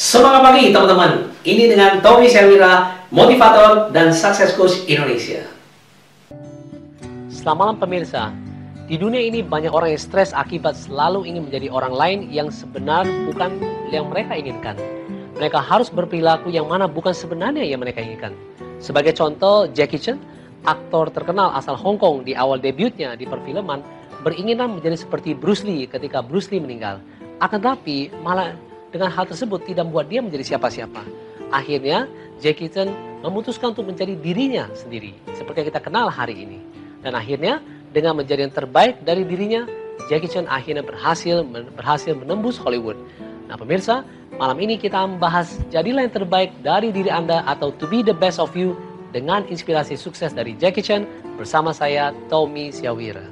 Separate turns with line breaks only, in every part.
Semangat pagi teman-teman, ini dengan Tommy Syawira, motivator dan sukses coach Indonesia.
Selamat malam pemirsa. Di dunia ini banyak orang yang stres akibat selalu ingin menjadi orang lain yang sebenarnya bukan yang mereka inginkan. Mereka harus berperilaku yang mana bukan sebenarnya yang mereka inginkan. Sebagai contoh, Jackie Chan, aktor terkenal asal Hong Kong di awal debutnya di perfilman, beringinan menjadi seperti Bruce Lee ketika Bruce Lee meninggal. Akan tetapi malah dengan hal tersebut tidak membuat dia menjadi siapa-siapa. Akhirnya, Jackie Chan memutuskan untuk menjadi dirinya sendiri, seperti yang kita kenal hari ini. Dan akhirnya, dengan menjadi yang terbaik dari dirinya, Jackie Chan akhirnya berhasil menembus Hollywood. Nah pemirsa, malam ini kita membahas jadilah yang terbaik dari diri Anda atau to be the best of you dengan inspirasi sukses dari Jackie Chan bersama saya, Tommy Syawira.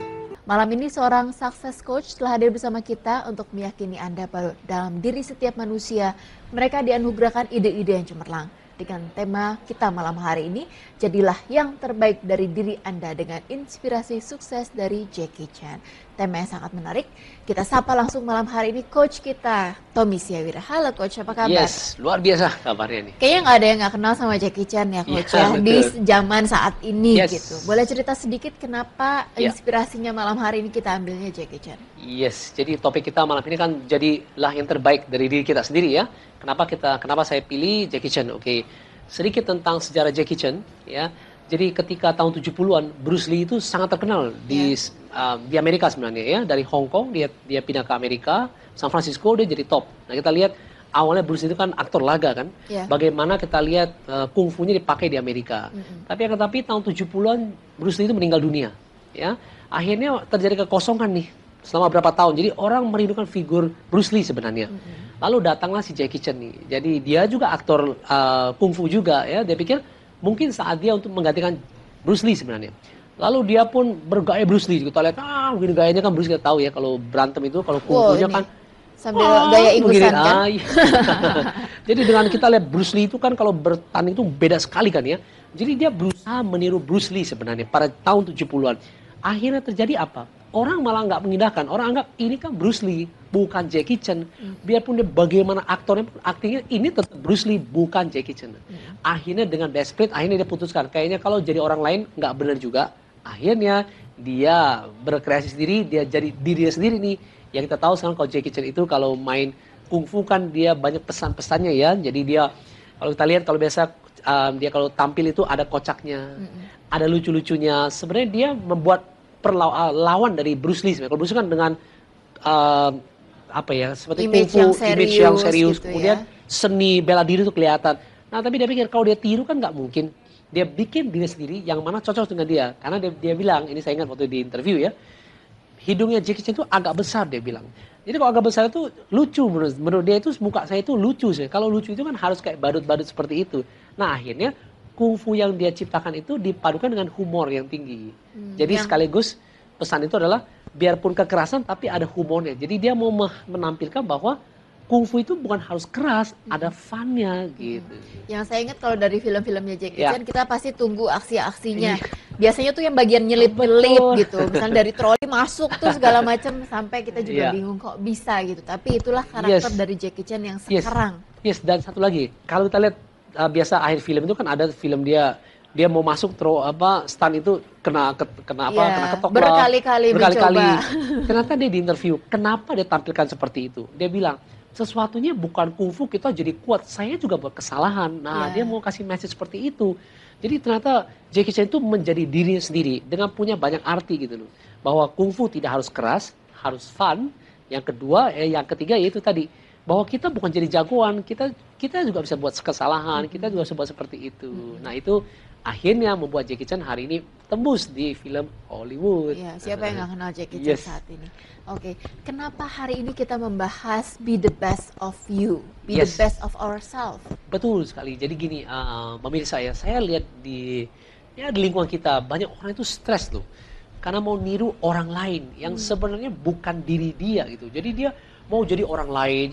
Malam ini seorang success coach telah hadir bersama kita untuk meyakini Anda bahwa dalam diri setiap manusia mereka dianugerahkan ide-ide yang cemerlang. Dengan tema kita malam hari ini, jadilah yang terbaik dari diri Anda dengan inspirasi sukses dari Jackie Chan. Tema yang sangat menarik. Kita sapa langsung malam hari ini coach kita, Tommy Syawira. Halo coach, apa kabar?
Yes, luar biasa kabarnya nih.
Kayaknya nggak ada yang nggak kenal sama Jackie Chan ya coach ya, di zaman saat ini gitu. Boleh cerita sedikit kenapa inspirasinya malam hari ini kita ambilnya Jackie Chan?
Yes, jadi topik kita malam ini kan jadilah yang terbaik dari diri kita sendiri ya. Kenapa saya pilih Jackie Chan? Oke, sedikit tentang sejarah Jackie Chan ya. Jadi ketika tahun 70-an Bruce Lee itu sangat terkenal di Amerika sebenarnya ya. Dari Hong Kong dia pindah ke Amerika, San Francisco dia jadi top. Nah, kita lihat awalnya Bruce Lee itu kan aktor laga kan. Bagaimana kita lihat kungfunya dipakai di Amerika. Tapi tahun 70-an Bruce Lee itu meninggal dunia ya. Akhirnya terjadi kekosongan nih selama berapa tahun. Jadi orang merindukan figur Bruce Lee sebenarnya. Lalu datanglah si Jackie Chan nih. Jadi dia juga aktor kungfu juga ya. Dia pikir mungkin saat dia untuk menggantikan Bruce Lee sebenarnya. Lalu dia pun bergaya Bruce Lee. Kita lihat begini gayanya kan Bruce, kita tahu ya kalau berantem itu kalau kungfunya kan
sambil gaya ingusan kan.
Jadi dengan kita lihat Bruce Lee itu kan kalau bertanding itu beda sekali kan ya. Jadi dia berusaha meniru Bruce Lee sebenarnya pada tahun 70-an. Akhirnya terjadi apa? Orang malah nggak mengindahkan. Orang anggap ini kan Bruce Lee, bukan Jackie Chan. Biarpun dia bagaimana aktornya, aktingnya ini tetap Bruce Lee, bukan Jackie Chan. Akhirnya dengan desperate, akhirnya dia putuskan. Kayaknya kalau jadi orang lain nggak benar juga. Akhirnya dia berkreasi sendiri, dia jadi dirinya sendiri nih. Yang kita tahu sekarang kalau Jackie Chan itu kalau main kungfu kan dia banyak pesan-pesannya ya. Jadi dia kalau kita lihat kalau biasa dia kalau tampil itu ada kocaknya, ada lucu-lucunya. Sebenarnya dia membuat lawan dari Bruce Lee. Kalau Bruce Lee kan dengan seperti
image yang serius, gitu
kemudian seni bela diri itu kelihatan. Nah tapi dia pikir kalau dia tiru kan nggak mungkin. Dia bikin diri sendiri yang mana cocok dengan dia. Karena dia bilang, ini saya ingat waktu di interview ya, hidungnya Jackie Chan itu agak besar dia bilang. Jadi kalau agak besar itu lucu menurut dia, itu muka saya itu lucu sih. Kalau lucu itu kan harus kayak badut-badut seperti itu. Nah akhirnya kungfu yang dia ciptakan itu dipadukan dengan humor yang tinggi. Jadi sekaligus pesan itu adalah biarpun kekerasan tapi ada humornya. Jadi dia mau menampilkan bahwa kungfu itu bukan harus keras, ada funnya gitu.
Yang saya ingat kalau dari film-filmnya Jackie Chan kita pasti tunggu aksi-aksinya. Biasanya tuh yang bagian nyelip-nyelip gitu. Misalnya dari troli masuk tuh segala macam sampai kita juga bingung kok bisa gitu. Tapi itulah karakter dari Jackie Chan yang sekarang.
Dan satu lagi, kalau kita lihat biasa akhir film itu kan ada film dia mau masuk stun itu kena ketok
berkali-kali.
Ternyata dia di interview, kenapa dia tampilkan seperti itu? Dia bilang sesuatunya bukan kungfu kita jadi kuat, saya juga buat kesalahan. Nah dia mau kasih message seperti itu. Jadi ternyata Jackie Chan itu menjadi dirinya sendiri dengan punya banyak arti gitu loh, bahwa kungfu tidak harus keras, harus fun. Yang kedua yang ketiga yaitu tadi bahwa kita bukan jadi jagoan, kita juga bisa buat kesalahan, kita juga bisa buat seperti itu. Nah itu akhirnya membuat Jackie Chan hari ini tembus di film Hollywood.
Ya, siapa yang nggak kenal Jackie Chan saat ini? Oke, kenapa hari ini kita membahas be the best of you, be the best of ourselves?
Betul sekali. Jadi gini, pemirsa ya, saya lihat di lingkungan kita banyak orang itu stres loh, karena mau niru orang lain yang sebenarnya bukan diri dia gitu. Jadi dia mau jadi orang lain,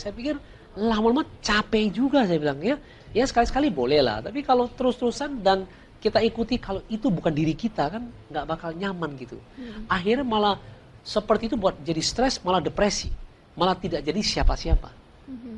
Saya pikir lama-lama capek juga saya bilang ya. Ya sekali-sekali boleh lah, tapi kalau terus-terusan dan kita ikuti kalau itu bukan diri kita kan nggak bakal nyaman gitu. Akhirnya malah seperti itu buat jadi stres, malah depresi, malah tidak jadi siapa-siapa.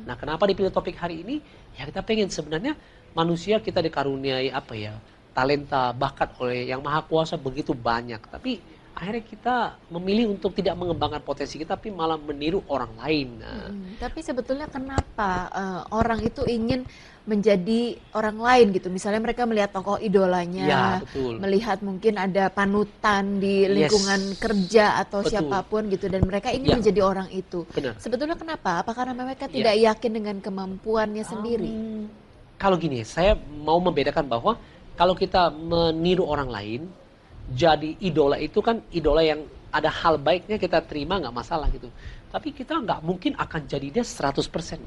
Nah, kenapa dipilih topik hari ini? Ya kita pengen sebenarnya manusia kita dikaruniai apa ya, talenta, bakat oleh Yang Maha Kuasa begitu banyak. Tapi akhirnya kita memilih untuk tidak mengembangkan potensi kita, tapi malah meniru orang lain. Nah,
Tapi sebetulnya kenapa orang itu ingin menjadi orang lain gitu? Misalnya mereka melihat tokoh idolanya,
ya betul.
melihat mungkin ada panutan di
Yes.
lingkungan kerja atau
Betul.
siapapun gitu, dan mereka ingin
Ya.
menjadi orang itu.
Benar.
Sebetulnya kenapa? Apa karena mereka
Ya.
tidak yakin dengan kemampuannya sendiri?
Kalau gini, saya mau membedakan bahwa kalau kita meniru orang lain, jadi idola itu kan idola yang ada hal baiknya kita terima nggak masalah gitu. Tapi kita nggak mungkin akan jadi dia 100%.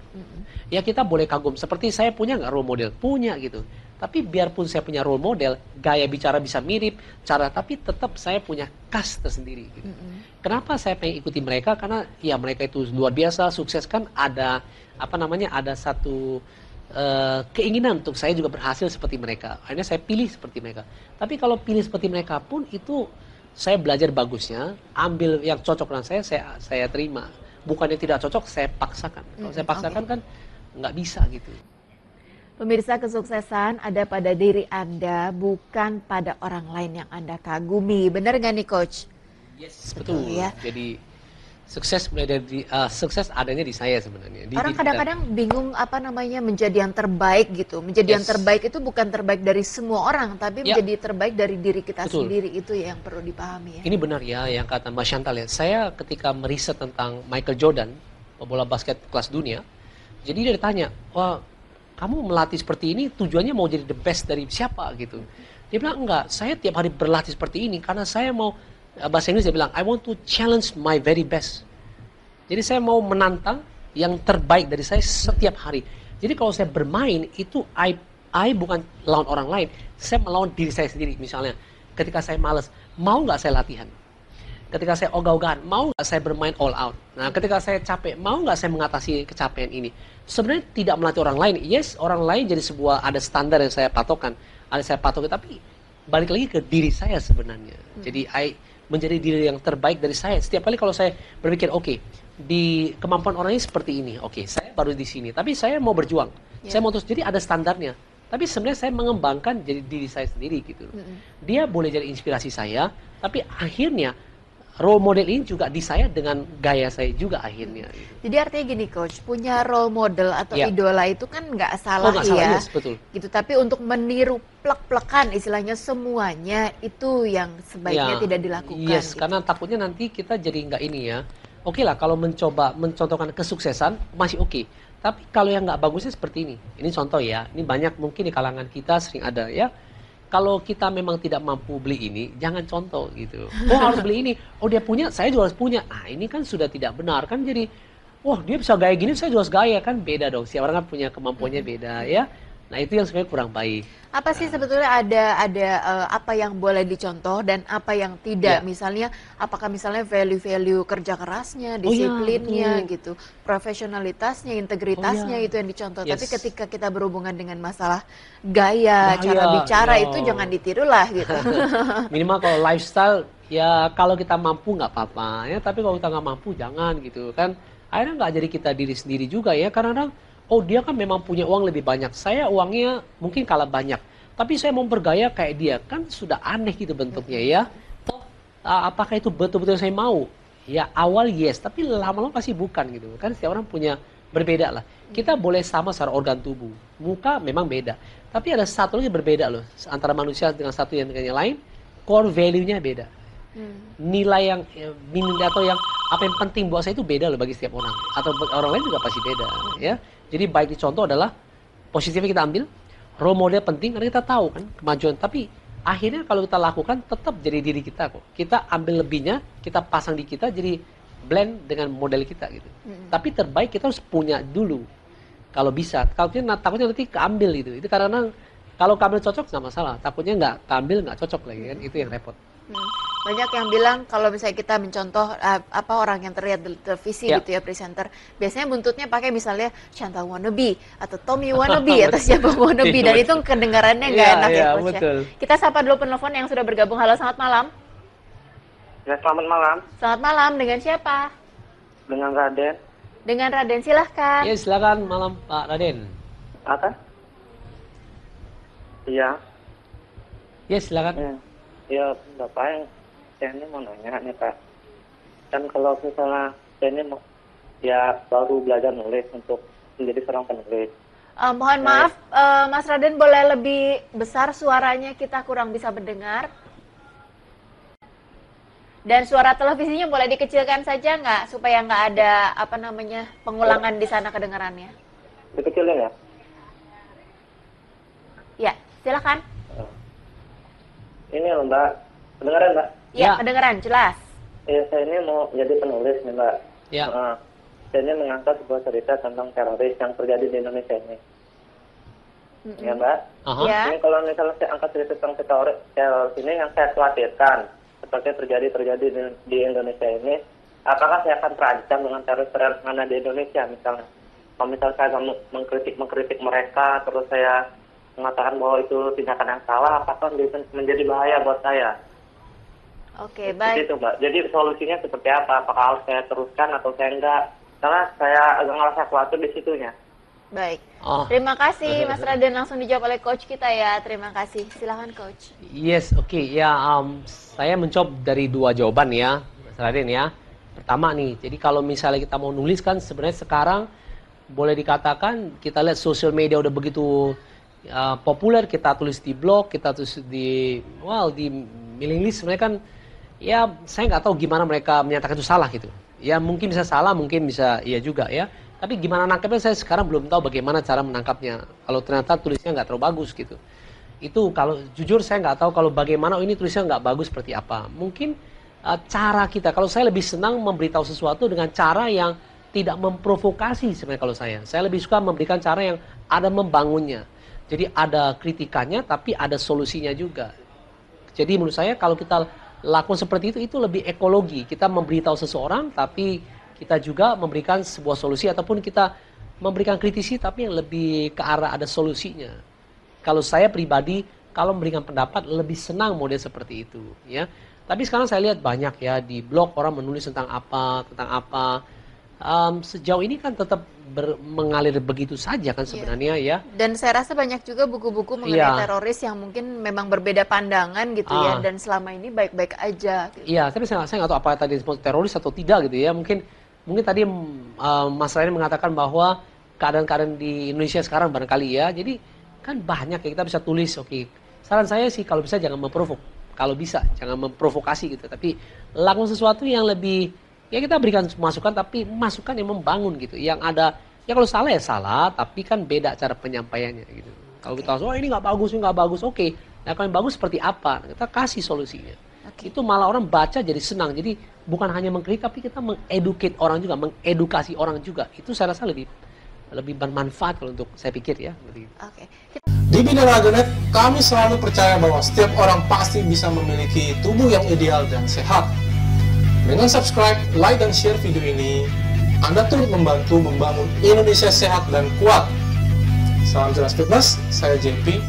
Ya kita boleh kagum. Seperti saya punya nggak role model? Punya gitu. Tapi biarpun saya punya role model, gaya bicara bisa mirip, tapi tetap saya punya khas tersendiri. Gitu. Kenapa saya pengen ikuti mereka? Karena ya mereka itu luar biasa, sukses kan ada ada satu keinginan untuk saya juga berhasil seperti mereka. Akhirnya saya pilih seperti mereka. Tapi kalau pilih seperti mereka pun itu saya belajar bagusnya, ambil yang cocok dengan saya terima. Bukannya tidak cocok, saya paksakan. Kalau saya paksakan kan nggak bisa gitu.
Pemirsa, kesuksesan ada pada diri Anda, bukan pada orang lain yang Anda kagumi. Benar nggak nih, Coach?
Yes, betul.
Ya.
Jadi sukses mulai dari sukses adanya di saya sebenarnya.
Orang kadang-kadang bingung menjadi yang terbaik gitu. Menjadi yang terbaik itu bukan terbaik dari semua orang, tapi menjadi terbaik dari diri kita sendiri. Itu yang perlu dipahami ya.
Ini benar ya yang kata Mbak Chantal ya. Saya ketika meriset tentang Michael Jordan, pebola basket kelas dunia, jadi dia ditanya, wah kamu melatih seperti ini tujuannya mau jadi the best dari siapa gitu. Dia bilang enggak, saya tiap hari berlatih seperti ini karena saya mau, bahasa Inggris dia bilang, I want to challenge my very best. Jadi saya mau menantang yang terbaik dari saya setiap hari. Jadi kalau saya bermain itu I bukan lawan orang lain, saya melawan diri saya sendiri. Misalnya ketika saya malas, mau nggak saya latihan? Ketika saya ogah-ogahan, mau nggak saya bermain all out? Nah, ketika saya capek, mau nggak saya mengatasi kecapean ini? Sebenarnya tidak melatih orang lain. Yes, orang lain jadi ada standar yang saya patokan, tapi balik lagi ke diri saya sebenarnya. Jadi menjadi diri yang terbaik dari saya. Setiap kali kalau saya berpikir, oke, di kemampuan orang ini seperti ini, oke, saya baru di sini, tapi saya mau berjuang, saya mau terus, jadi ada standarnya. Tapi sebenarnya saya mengembangkan jadi diri saya sendiri gitu. Dia boleh jadi inspirasi saya, tapi akhirnya role model ini juga di saya dengan gaya saya juga akhirnya. Gitu.
Jadi artinya gini, Coach, punya role model atau idola itu kan nggak salah
nggak salah,
ya.
yes, betul.
Gitu, tapi untuk meniru plek-plekan istilahnya semuanya itu yang sebaiknya tidak dilakukan.
Yes,
gitu.
karena takutnya nanti kita jadi nggak ini ya. Oke lah, kalau mencoba mencontohkan kesuksesan masih oke. Tapi kalau yang nggak bagusnya seperti ini. Ini contoh ya. Ini banyak mungkin di kalangan kita sering ada ya. Kalau kita memang tidak mampu beli ini, jangan contoh gitu. Oh harus beli ini. Oh dia punya, saya juga harus punya. Nah ini kan sudah tidak benar kan jadi. Wah dia bisa gaya gini, saya juga harus gaya kan beda dong. Setiap orang kan punya kemampuannya beda ya. Nah itu yang sebenarnya kurang baik.
Apa sih sebetulnya ada apa yang boleh dicontoh dan apa yang tidak? Misalnya apakah misalnya value-value kerja kerasnya, disiplinnya gitu, profesionalitasnya, integritasnya itu yang dicontoh. Tapi ketika kita berhubungan dengan masalah gaya, cara bicara itu jangan ditirulah gitu.
Minimal kalau lifestyle ya kalau kita mampu nggak apa-apa ya, tapi kalau kita nggak mampu jangan gitu kan. Akhirnya nggak jadi kita diri sendiri juga ya, karena oh dia kan memang punya uang lebih banyak, saya uangnya mungkin kalah banyak, tapi saya mau bergaya kayak dia, kan sudah aneh gitu bentuknya ya. Apakah itu betul-betul saya mau? Ya awal yes, tapi lama-lama pasti bukan gitu kan. Setiap orang punya berbeda lah. Kita boleh sama secara organ tubuh, muka memang beda, tapi ada satu lagi berbeda loh antara manusia dengan satu yang dengan yang lain, core value-nya beda. Nilai yang atau yang apa yang penting buat saya itu beda loh bagi setiap orang, atau orang lain juga pasti beda ya. Jadi baik dicontoh adalah positifnya kita ambil, role model penting karena kita tahu kan kemajuan, tapi akhirnya kalau kita lakukan tetap jadi diri kita kok. Kita ambil lebihnya, kita pasang di kita, jadi blend dengan model kita gitu. Tapi terbaik kita harus punya dulu kalau bisa. Takutnya nanti keambil gitu. Itu karena kalau keambil cocok nggak masalah, takutnya nggak keambil nggak cocok lagi kan, itu yang repot.
Banyak yang bilang kalau misalnya kita mencontoh orang yang terlihat di televisi gitu ya, presenter, biasanya buntutnya pakai misalnya Chantal wannabe atau Tommy wannabe atau siapa wannabe, dan itu kedengarannya nggak enak ya, Coach ya. Kita sapa dulu penelpon yang sudah bergabung. Halo, selamat malam.
Ya, selamat malam.
Selamat malam, dengan siapa?
Dengan Raden.
Dengan Raden, silahkan.
Ya, silakan malam Pak Raden.
Apa? Iya.
Ya, silakan.
Ya, Bapak, yang saya ini mau nanya nih Pak. Kan kalau misalnya saya ini ya baru belajar nulis untuk menjadi seorang penulis.
Mohon maaf, Mas Raden boleh lebih besar suaranya, kita kurang bisa mendengar. Dan suara televisinya boleh dikecilkan saja nggak, supaya nggak ada pengulangan di sana kedengarannya.
Dikecilin ya?
Ya, silakan.
Ini loh Mbak, kedengaran Mbak?
Ya,
Ya.
kedengaran, jelas.
Ya, saya ini mau jadi penulis nih Mbak.
Ya.
Saya ini mengangkat sebuah cerita tentang teroris yang terjadi di Indonesia ini. Ya Mbak?
Aha.
Ya.
Ini kalau misalnya saya angkat cerita tentang teroris ini yang saya khawatirkan, seperti terjadi di Indonesia ini, apakah saya akan terancam dengan teroris yang ada di Indonesia misalnya? Kalau misalnya saya mengkritik mereka, terus saya mengatakan bahwa itu tindakan yang salah, apakah menjadi bahaya buat saya?
Oke,
Seperti
baik.
itu Mbak. Jadi solusinya seperti apa? Apakah harus saya teruskan atau saya enggak? Karena saya agak ngerasa khawatir di situnya.
Baik.
Oh.
Terima kasih Mas Raden, langsung dijawab oleh coach kita ya. Terima kasih. Silahkan coach.
Yes, oke. Ya, saya mencoba dari dua jawaban ya, Mas Raden ya. Pertama nih, jadi kalau misalnya kita mau nulis kan sebenarnya sekarang boleh dikatakan kita lihat sosial media udah begitu populer, kita tulis di blog, kita tulis di mailing list, sebenarnya kan ya saya nggak tahu gimana mereka menyatakan itu salah gitu. Ya mungkin bisa salah, mungkin bisa iya juga ya. Tapi gimana nangkapnya saya sekarang belum tahu bagaimana cara menangkapnya. Kalau ternyata tulisnya nggak terlalu bagus gitu. Itu kalau jujur saya nggak tahu kalau bagaimana ini tulisnya nggak bagus seperti apa. Mungkin cara kita, kalau saya lebih senang memberitahu sesuatu dengan cara yang tidak memprovokasi sebenarnya kalau saya. Saya lebih suka memberikan cara yang ada membangunnya. Jadi ada kritikannya tapi ada solusinya juga. Jadi menurut saya kalau kita lakukan seperti itu lebih ekologi. Kita memberitahu seseorang tapi kita juga memberikan sebuah solusi ataupun kita memberikan kritisi tapi yang lebih ke arah ada solusinya. Kalau saya pribadi kalau memberikan pendapat lebih senang model seperti itu ya. Tapi sekarang saya lihat banyak ya di blog orang menulis tentang apa. Sejauh ini kan tetap mengalir begitu saja kan sebenarnya ya.
Dan saya rasa banyak juga buku-buku mengenai teroris yang mungkin memang berbeda pandangan gitu ya, dan selama ini baik-baik aja. Gitu.
Iya, tapi saya nggak tahu apa tadi disebut teroris atau tidak gitu ya. Mungkin tadi Mas Ryan mengatakan bahwa keadaan-keadaan di Indonesia sekarang barangkali ya. Jadi kan banyak ya kita bisa tulis. Oke, saran saya sih kalau bisa jangan kalau bisa jangan memprovokasi gitu. Tapi lakukan sesuatu yang lebih ya kita berikan masukan tapi masukan yang membangun gitu. Yang ada ya kalau salah ya salah, tapi kan beda cara penyampaiannya gitu. Kalau kita ini nggak bagus, oke. Nah kalau yang bagus seperti apa? Kita kasih solusinya. Itu malah orang baca jadi senang. Jadi bukan hanya mengkritik tapi kita mengeducate orang juga, mengedukasi orang juga. Itu saya rasa lebih bermanfaat kalau untuk saya pikir ya.
Oke.
Di Binaraga.net, kami selalu percaya bahwa setiap orang pasti bisa memiliki tubuh yang ideal dan sehat. Dengan subscribe, like, dan share video ini, Anda turut membantu membangun Indonesia sehat dan kuat. Salam jelas fitness, saya JP.